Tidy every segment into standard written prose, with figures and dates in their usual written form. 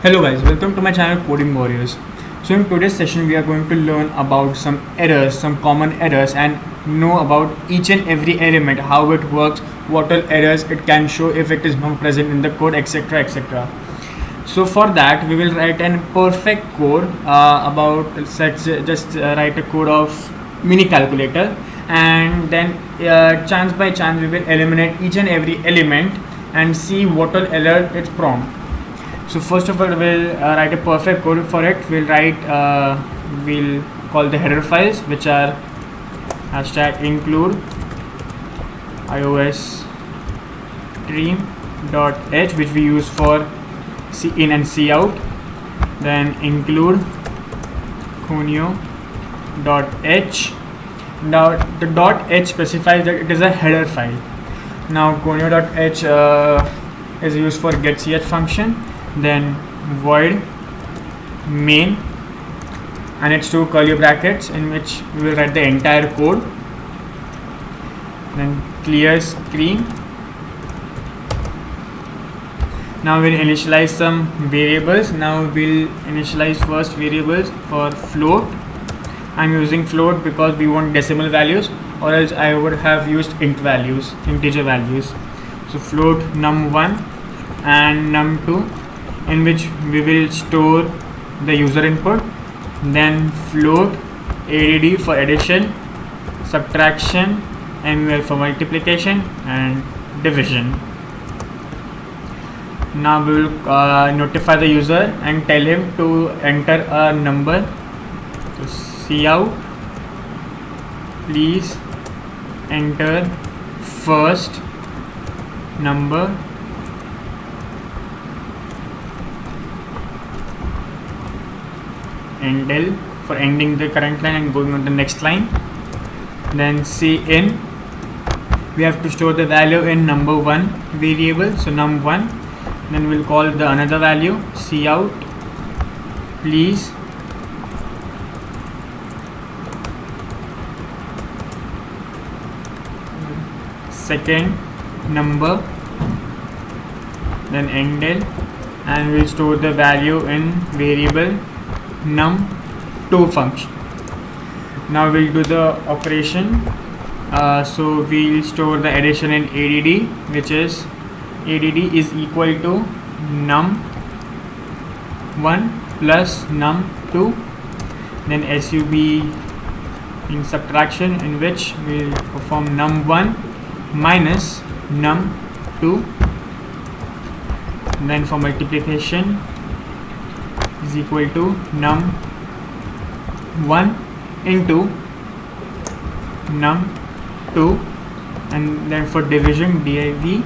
Hello guys, welcome to my channel Coding Warriors. So in today's session we are going to learn about some errors, some common errors, and know about each and every element, how it works, what all errors it can show if it is not present in the code, etc, etc. So for that we will write a perfect code about let's just write a code of mini calculator, and then chance by chance we will eliminate each and every element and see what all error it's prompt. So first of all we'll write a perfect code for it. We'll call the header files, which are hashtag include iOS stream.h, which we use for C in and C out. Then include conio.h. Now the .h specifies that it is a header file. Now conio.h is used for getch function. Then void main, and it's two curly brackets in which we will write the entire code. Then clear screen. Now we'll initialize some variables. Now we'll initialize first variables for float. I'm using float because we want decimal values, or else I would have used int values, integer values. So float num1 and num2, in which we will store the user input. Then float add for addition, subtraction, mul for multiplication, and division. Now we will notify the user and tell him to enter a number. So cout, please enter first number endl for ending the current line and going on the next line. Then cin, we have to store the value in number1 variable, so num1. Then we'll call the another value cout, please second number, then endl, and we'll store the value in variable num2 function. Now we'll do the operation. So we'll store the addition in add, which is add is equal to num1 plus num2. Then sub in subtraction, in which we'll perform num1 minus num2. Then for multiplication is equal to num1 into num2, and then for division div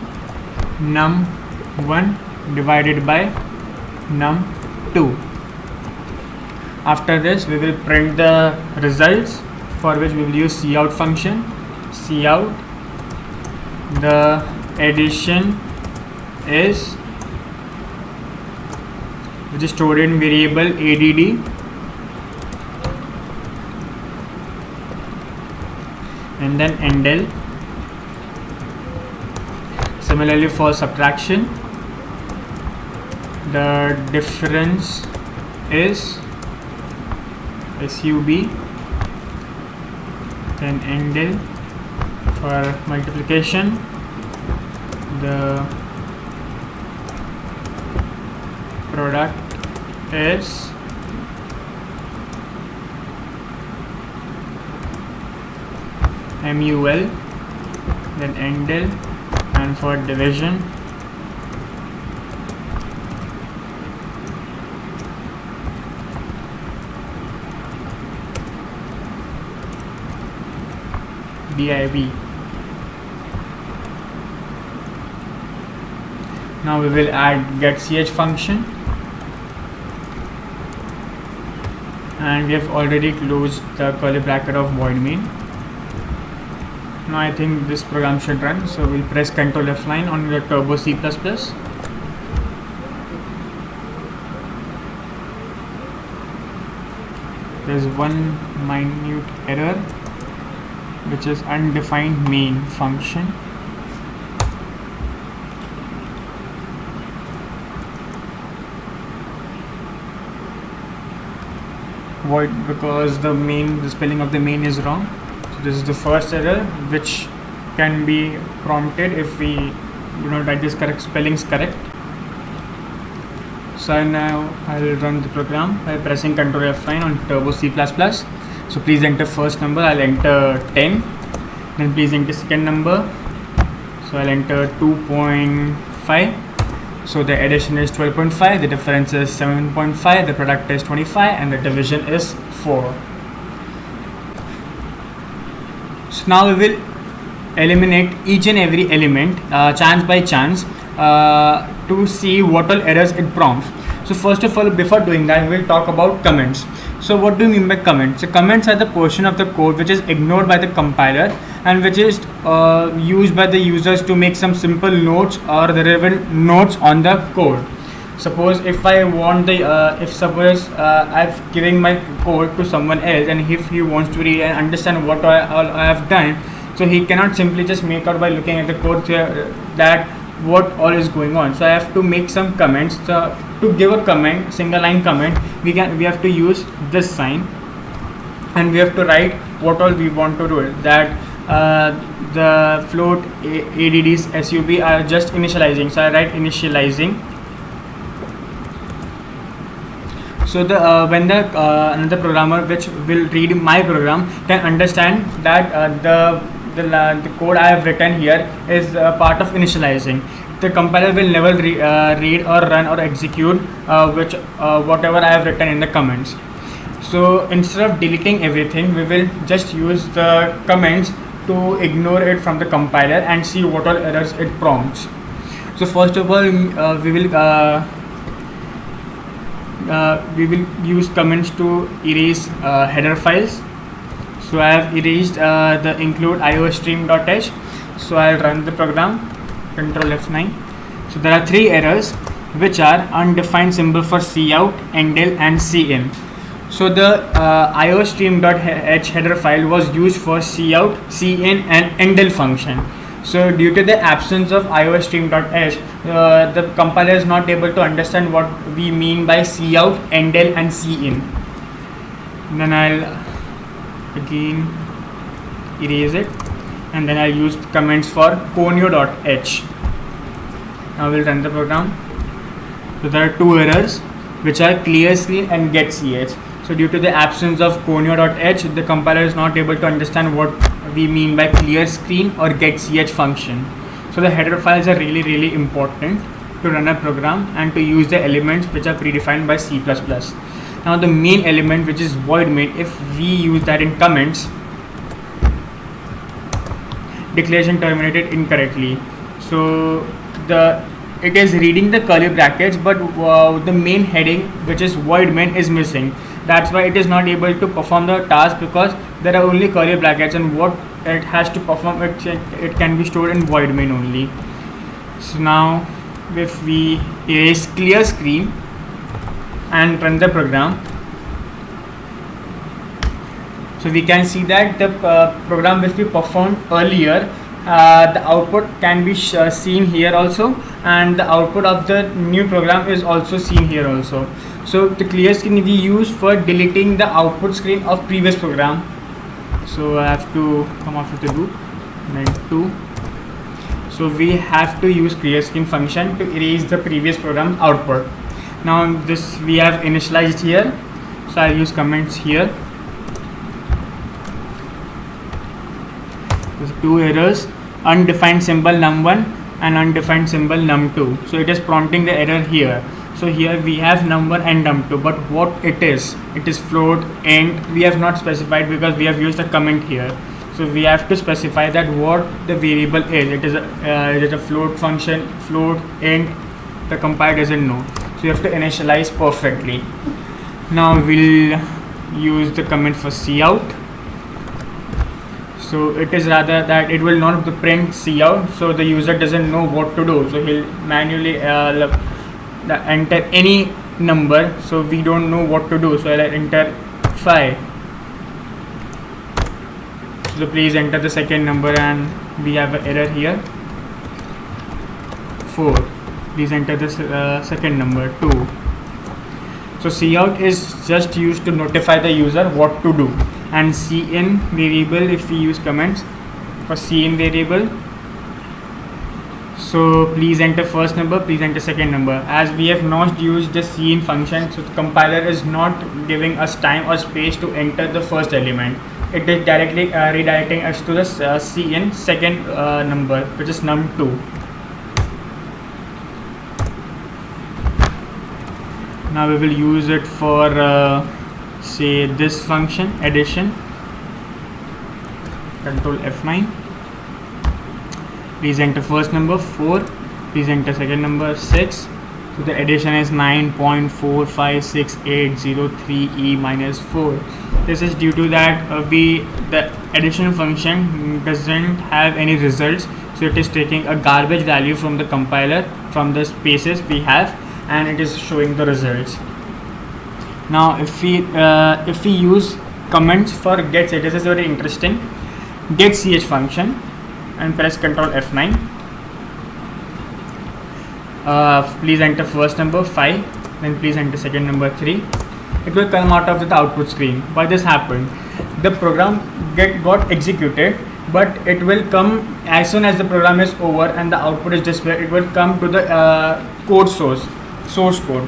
num1 divided by num2. After this we will print the results, for which we will use cout function. Cout, the addition is, which is stored in variable add, and then endl. Similarly for subtraction, the difference is sub, then endl. For multiplication, the product is mul, then endl. And for division, div. Now we will add getch function, and we have already closed the curly bracket of void main. Now I think this program should run, so we'll press Ctrl F9 on the Turbo C++. There's one minute error, which is undefined main function. void because the spelling of the main is wrong. So this is the first error which can be prompted if we do not write this correct spellings correct. So now I'll run the program by pressing Ctrl F9 on Turbo C++. So please enter first number. I'll enter 10. Then please enter second number. So I'll enter 2.5. So the addition is 12.5, the difference is 7.5, the product is 25, and the division is 4. So now we will eliminate each and every element chance by chance to see what all errors it prompts. So first of all, before doing that, we will talk about comments. So what do you mean by comments? So comments are the portion of the code which is ignored by the compiler and which is used by the users to make some simple notes or the relevant notes on the code. Suppose if I want the I've given my code to someone else, and if he wants to read and understand what I have done, so he cannot simply just make out by looking at the code that what all is going on. So I have to make some comments. So to give a comment, single line comment, we have to use this sign, and we have to write what all we want to do. That the float add's sub are just initializing. So I write initializing. So the when the another programmer which will read my program can understand that the code I have written here is part of initializing. The compiler will never read or run or execute whatever I have written in the comments. So instead of deleting everything, we will just use the comments to ignore it from the compiler and see what all errors it prompts. So first of all, we will use comments to erase header files. So I have erased the include iostream.h. So I'll run the program, Ctrl F9. So there are 3 errors which are undefined symbol for cout, endl and cin. So the iostream.h header file was used for cout, cin and endl function. So due to the absence of iostream.h, the compiler is not able to understand what we mean by cout, endl and cin. Then I'll again erase it, and then I'll use comments for conio.h. Now we'll run the program. So there are 2 errors which are clear screen and get ch. So due to the absence of conio.h, the compiler is not able to understand what we mean by clear screen or get ch function. So the header files are really important to run a program and to use the elements which are predefined by C++. Now the main element, which is void main, if we use that in comments, declaration terminated incorrectly. So it is reading the curly brackets, but the main heading, which is void main, is missing. That's why it is not able to perform the task, because there are only curly brackets, and what it has to perform, it can be stored in void main only. So now if we erase clear screen and run the program, so we can see that the program which we performed earlier, the output can be seen here also, and the output of the new program is also seen here also. So the clear screen we use for deleting the output screen of previous program. So I have to come off of the loop, then 2. So we have to use clear screen function to erase the previous program output. Now this we have initialized here, so I'll use comments here. There's 2 errors, undefined symbol num1 and undefined symbol num2. So it is prompting the error here. So here we have num1 and num2, but what it is float, int, we have not specified because we have used a comment here. So we have to specify that what the variable is. It is a float function, float, int, the compiler doesn't know. So you have to initialize perfectly. Now we'll use the comment for cout. So it is rather that it will not print cout, so the user doesn't know what to do. So he'll manually enter any number, so we don't know what to do. So I'll enter 5. So please enter the second number, and we have an error here, 4. Please enter the second number, 2. So cout is just used to notify the user what to do, and cin variable, if we use comments for cin variable, so please enter first number, please enter second number. As we have not used the cin function, so the compiler is not giving us time or space to enter the first element. It is directly redirecting us to the cin second number, which is num2. Now we will use it for say this function, addition. Control F9. Please enter first number 4, please enter second number 6. So the addition is 9.456803e minus 4. This is due to that the addition function doesn't have any results, so it is taking a garbage value from the compiler from the spaces we have, and it is showing the results. Now if we use comments for getch, this is very interesting. Get ch function and press Ctrl F9. Please enter first number 5, then please enter second number 3. It will come out of the output screen. Why this happened? The program got executed, but it will come as soon as the program is over and the output is displayed. It will come to the code source code.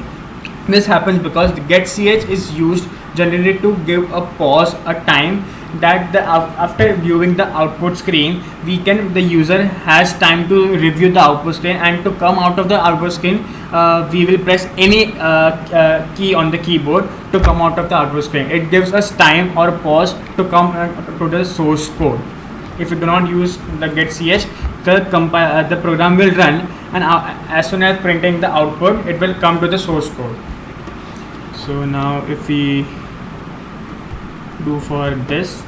This happens because the getch is used generally to give a pause, a time that after viewing the output screen, the user has time to review the output screen, and to come out of the output screen, we will press any key on the keyboard to come out of the output screen. It gives us time or pause to come to the source code. If you do not use the getch, the program will run, and as soon as printing the output, it will come to the source code. So now if we do for this,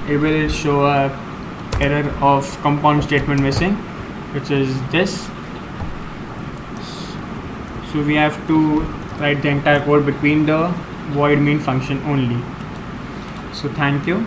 it will show a error of compound statement missing, which is this. So we have to write the entire code between the void main function only. So thank you.